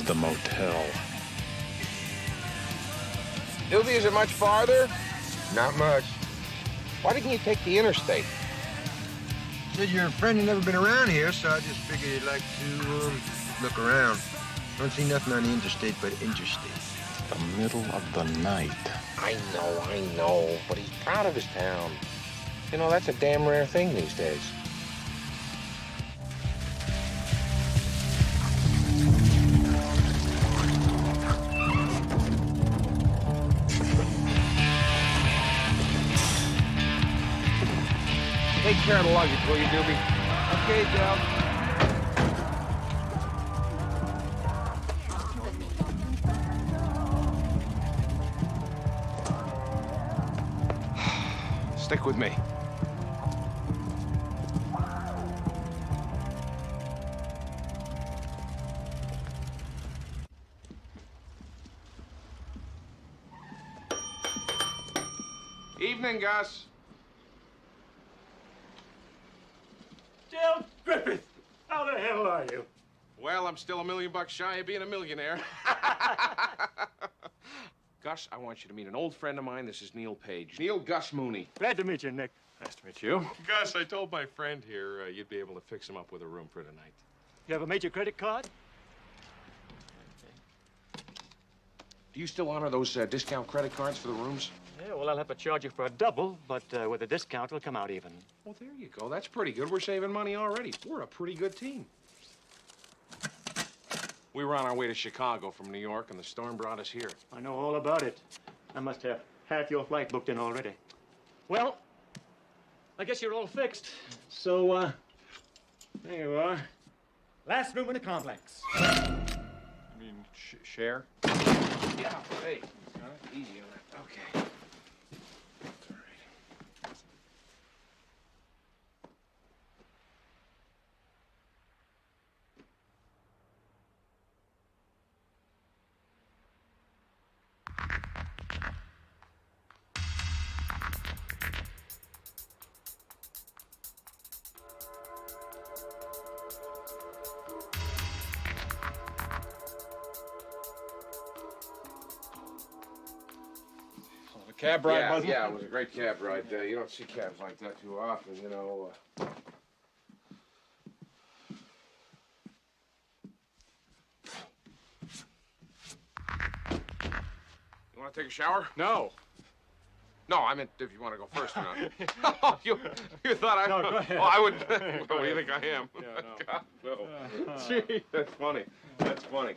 the motel. Sylvia, is it much farther? Not much. Why didn't you take the interstate? Said your friend had never been around here, so I just figured he'd like to look around. Don't see nothing on the interstate but interstate. The middle of the night. I know, but he's proud of his town. You know, that's a damn rare thing these days. Take care of the luggage, will you, Doobie? Okay, Del. Stick with me. Evening, Gus. Del Griffith, how the hell are you? Well, I'm still $1 million shy of being a millionaire. Gus, I want you to meet an old friend of mine. This is Neil Page. Neil Gus Mooney. Glad to meet you, Nick. Nice to meet you. Gus, I told my friend here you'd be able to fix him up with a room for tonight. You have a major credit card? Do you still honor those discount credit cards for the rooms? Yeah, well, I'll have to charge you for a double, but with a discount, it'll come out even. Well, there you go. That's pretty good. We're saving money already. We're a pretty good team. We were on our way to Chicago from New York, and the storm brought us here. I know all about it. I must have half your flight booked in already. Well, I guess you're all fixed. So, there you are. Last room in the complex. You mean share? Yeah, hey. Easy on that. Okay. That's all right. Cab ride, Yeah, wasn't it? yeah, it was a great cab ride. You don't see cabs like that too often, you know. You want to take a shower? No. No, I meant if you want to go first or not. Oh, you thought I... No, go ahead. Oh, I wouldn't... Go What do you ahead. think I am? Yeah, no. God, no. Gee, that's funny. That's funny.